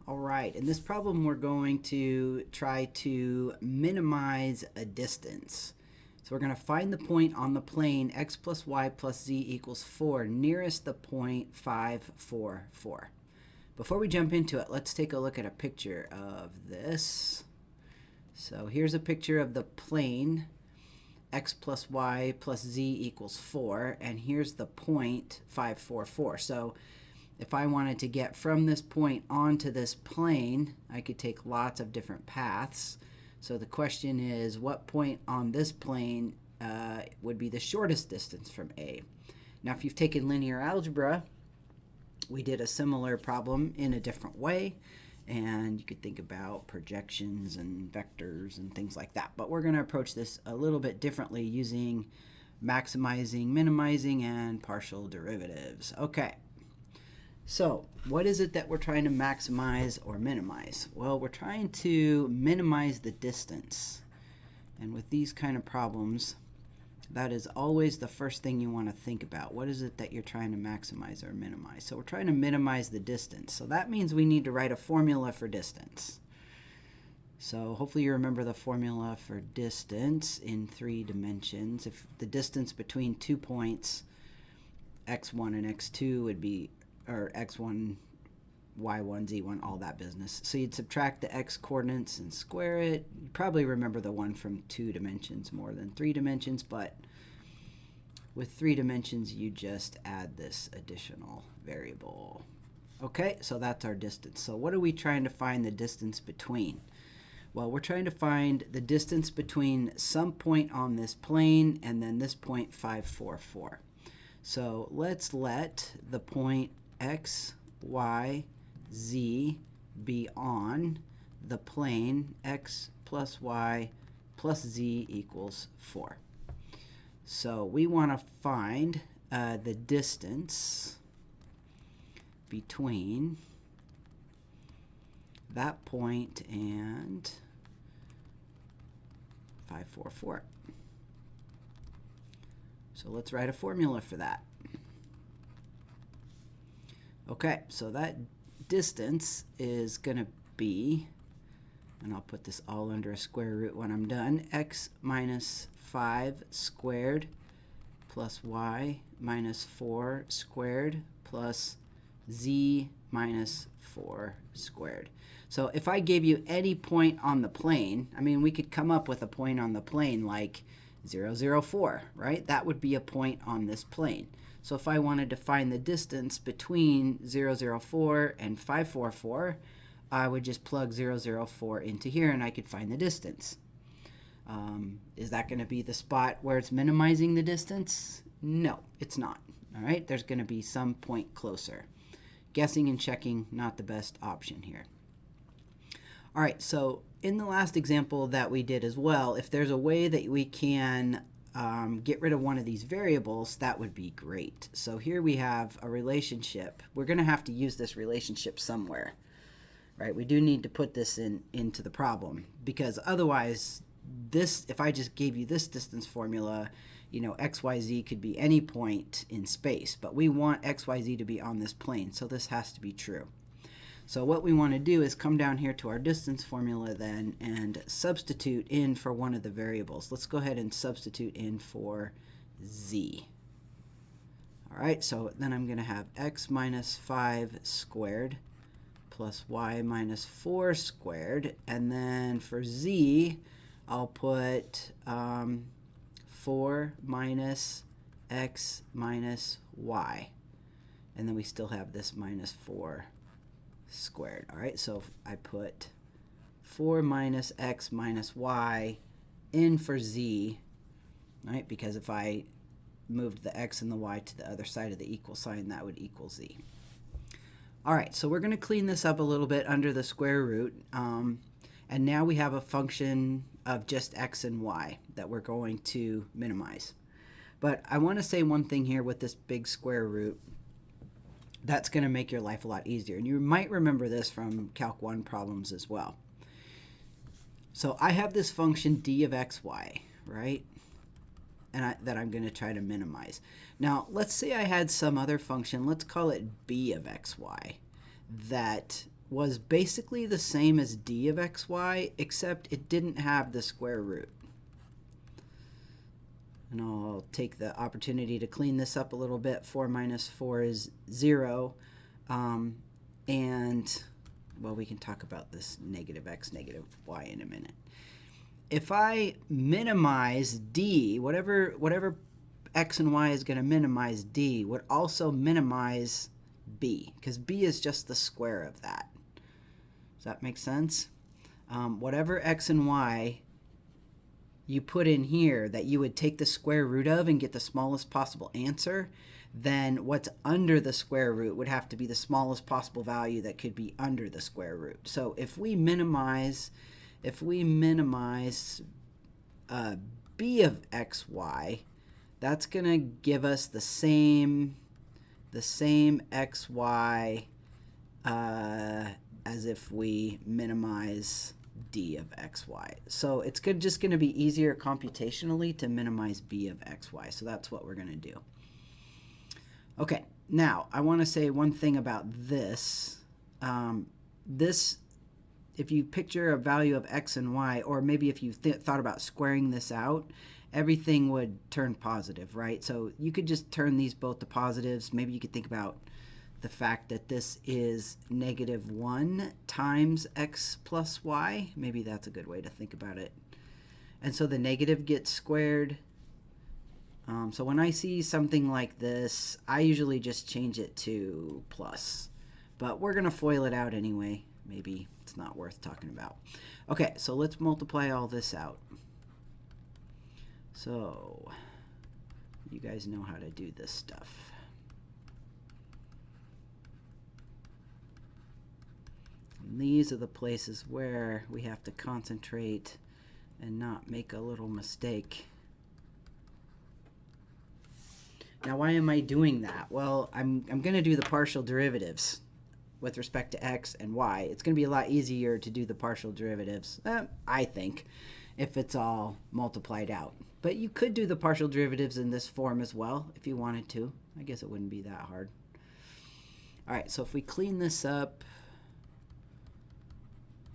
All right, in this problem we're going to try to minimize a distance. So we're going to find the point on the plane x plus y plus z equals 4 nearest the point 5, 4, 4. Before we jump into it, let's take a look at a picture of this. So here's a picture of the plane x plus y plus z equals 4, and here's the point 5, 4, 4. So if I wanted to get from this point onto this plane, I could take lots of different paths. So the question is, what point on this plane would be the shortest distance from A? Now, if you've taken linear algebra, we did a similar problem in a different way. And you could think about projections and vectors and things like that. But we're going to approach this a little bit differently using maximizing, minimizing, and partial derivatives. Okay. So what is it that we're trying to maximize or minimize? Well, we're trying to minimize the distance. And with these kind of problems, that is always the first thing you want to think about. What is it that you're trying to maximize or minimize? So we're trying to minimize the distance. So that means we need to write a formula for distance. So hopefully you remember the formula for distance in 3 dimensions. If the distance between 2 points, x1 and x2 would be, or x1, y1, z1, all that business. So you'd subtract the x coordinates and square it. You probably remember the one from 2 dimensions more than 3 dimensions, but with 3 dimensions you just add this additional variable. Okay, so that's our distance. So what are we trying to find the distance between? Well, we're trying to find the distance between some point on this plane and then this point 5, 4, 4. So let's let the point x, y, z be on the plane x plus y plus z equals 4. So we want to find the distance between that point and 5, 4, 4. So let's write a formula for that. Okay, so that distance is going to be, and I'll put this all under a square root when I'm done, x minus 5 squared plus y minus 4 squared plus z minus 4 squared. So if I gave you any point on the plane, I mean, we could come up with a point on the plane like 0, 0, 4, right? That would be a point on this plane. So if I wanted to find the distance between 0, 0, 4 and 5, 4, 4, I would just plug 0, 0, 4 into here and I could find the distance. Is that going to be the spot where it's minimizing the distance? No, it's not. All right, there's going to be some point closer. Guessing and checking, not the best option here. All right, so in the last example that we did as well, if there's a way that we can get rid of one of these variables, that would be great. So here we have a relationship. We're going to have to use this relationship somewhere, right? We do need to put this into the problem, because otherwise, if I just gave you this distance formula, you know, x, y, z could be any point in space, but we want x, y, z to be on this plane, so this has to be true. So what we want to do is come down here to our distance formula then and substitute in for one of the variables. Let's go ahead and substitute in for z. All right, so then I'm going to have x minus 5 squared plus y minus 4 squared. And then for z, I'll put 4 minus x minus y. And then we still have this minus 4 squared. All right, so I put 4 minus x minus y in for z, right? Because if I moved the x and the y to the other side of the equal sign, that would equal z. All right, so we're going to clean this up a little bit under the square root. And now we have a function of just x and y that we're going to minimize. But I want to say one thing here with this big square root. That's going to make your life a lot easier. And you might remember this from Calc 1 problems as well. So I have this function d of xy, right? And that I'm going to try to minimize. Now, let's say I had some other function. Let's call it b of xy that was basically the same as d of xy, except it didn't have the square root. And I'll take the opportunity to clean this up a little bit. 4 minus 4 is 0. And, well, we can talk about this negative x, negative y in a minute. If I minimize d, whatever x and y is going to minimize d, would also minimize b, because b is just the square of that. Does that make sense? Whatever x and y you put in here that you would take the square root of and get the smallest possible answer, then what's under the square root would have to be the smallest possible value that could be under the square root. So if we minimize b of xy, that's going to give us the same xy as if we minimize d of xy. So it's just going to be easier computationally to minimize b of xy. So that's what we're going to do. Okay, now I want to say one thing about this. If you picture a value of x and y, or maybe if you thought about squaring this out, everything would turn positive, right? So you could just turn these both to positives. Maybe you could think about the fact that this is negative 1 times x plus y. Maybe that's a good way to think about it. And so the negative gets squared. So when I see something like this, I usually just change it to plus. But we're going to FOIL it out anyway. Maybe it's not worth talking about. Okay, so let's multiply all this out. So you guys know how to do this stuff. And these are the places where we have to concentrate and not make a little mistake. Now, why am I doing that? Well, I'm going to do the partial derivatives with respect to x and y. It's going to be a lot easier to do the partial derivatives, I think, if it's all multiplied out. But you could do the partial derivatives in this form as well if you wanted to. I guess it wouldn't be that hard. All right, so if we clean this up,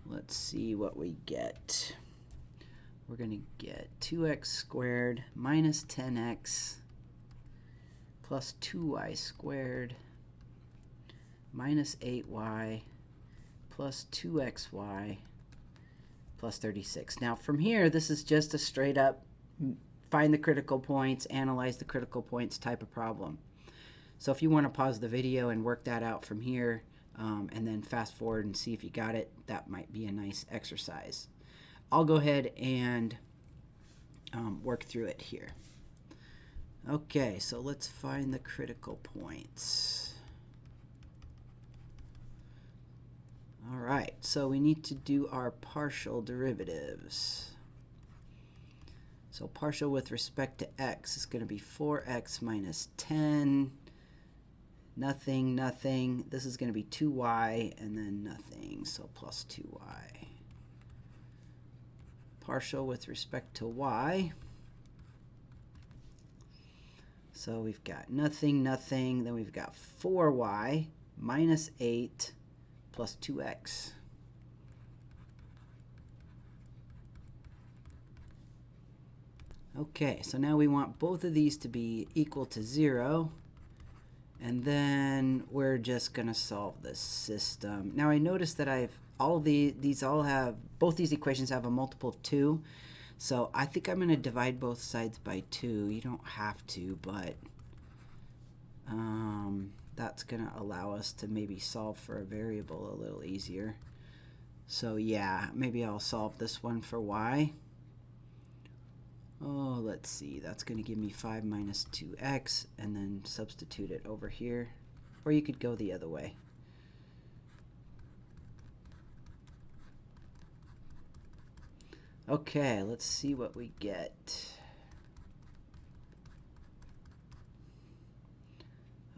let's see what we get. We're going to get 2x squared minus 10x plus 2y squared minus 8y plus 2xy plus 36. Now from here, this is just a straight up find the critical points, analyze the critical points type of problem. So if you want to pause the video and work that out from here, and then fast forward and see if you got it, that might be a nice exercise. I'll go ahead and work through it here. Okay, so let's find the critical points. All right, so we need to do our partial derivatives. So partial with respect to x is going to be 4x minus 10, nothing, nothing. This is going to be 2y and then nothing, so plus 2y. Partial with respect to y. So we've got nothing, nothing. Then we've got 4y minus 8 plus 2x. Okay, so now we want both of these to be equal to 0. And then we're just going to solve this system. Now I noticed that both these equations have a multiple of 2. So I think I'm going to divide both sides by 2. You don't have to, but that's going to allow us to maybe solve for a variable a little easier. So yeah, maybe I'll solve this one for y. Oh, let's see. That's going to give me 5 minus 2x, and then substitute it over here. Or you could go the other way. Okay, let's see what we get.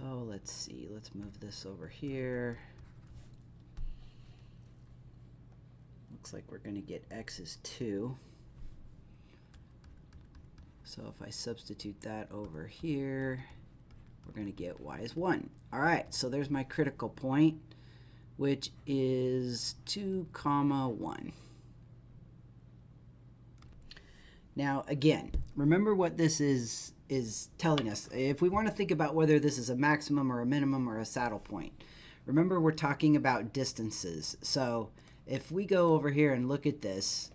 Oh, let's see. Let's move this over here. Looks like we're going to get x is 2. So if I substitute that over here, we're going to get y is 1. All right, so there's my critical point. which is 2, 1. Now, again, remember what this is telling us. If we want to think about whether this is a maximum or a minimum or a saddle point, remember we're talking about distances. So if we go over here and look at this,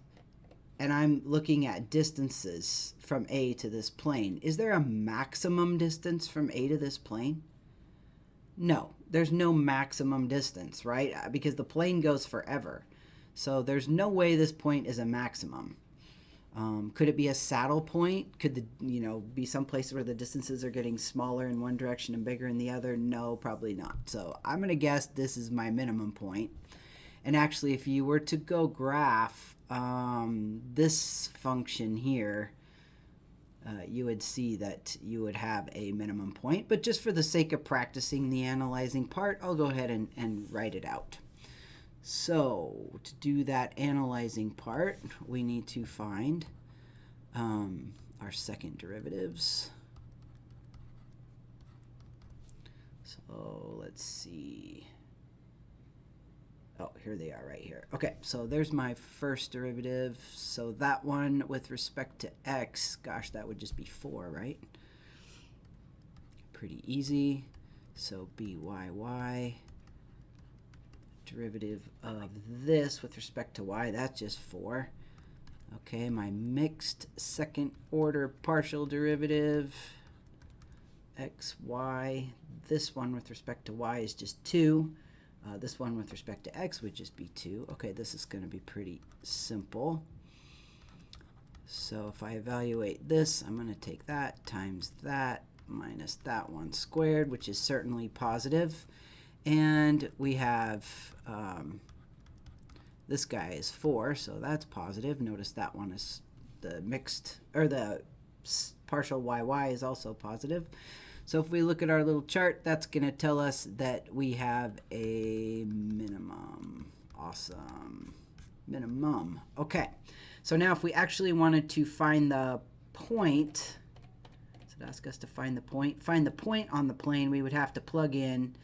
and I'm looking at distances from A to this plane, is there a maximum distance from A to this plane? No, there's no maximum distance, right? Because the plane goes forever. So there's no way this point is a maximum. Could it be a saddle point? Could the be some places where the distances are getting smaller in one direction and bigger in the other? No, probably not. So I'm going to guess this is my minimum point. And actually, if you were to go graph this function here, you would see that you would have a minimum point. But just for the sake of practicing the analyzing part, I'll go ahead and write it out. So to do that analyzing part, we need to find our second derivatives. So let's see. Oh, here they are right here. Okay, so there's my first derivative. So that one with respect to x, gosh, that would just be 4, right? Pretty easy. So byy. Derivative of this with respect to y, that's just 4. Okay, my mixed second order partial derivative, x, y. This one with respect to y is just 2. This one with respect to x would just be 2. Okay, this is going to be pretty simple. So if I evaluate this, I'm going to take that times that minus that one squared, which is certainly positive. And we have this guy is 4, so that's positive. Notice that one is the mixed, or the partial yy is also positive. So if we look at our little chart, that's going to tell us that we have a minimum. Awesome. Minimum. Okay. So now if we actually wanted to find the point, so it asks us to find the point on the plane, we would have to plug in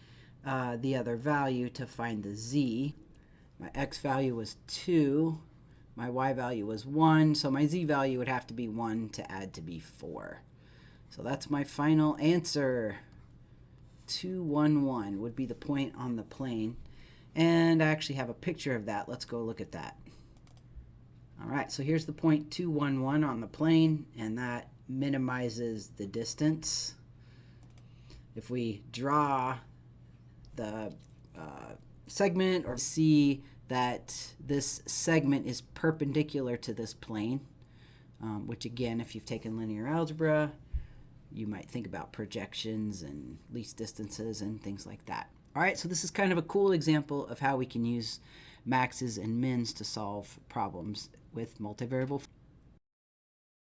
the other value to find the z. My x value was 2. My y value was 1. So my z value would have to be 1 to add to be 4. So that's my final answer. 2, 1, 1 would be the point on the plane. And I actually have a picture of that. Let's go look at that. All right, so here's the point 2, 1, 1 on the plane, and that minimizes the distance. If we draw the segment, or see that this segment is perpendicular to this plane, which again, if you've taken linear algebra, you might think about projections and least distances and things like that. All right, so this is kind of a cool example of how we can use maxes and mins to solve problems with multivariable.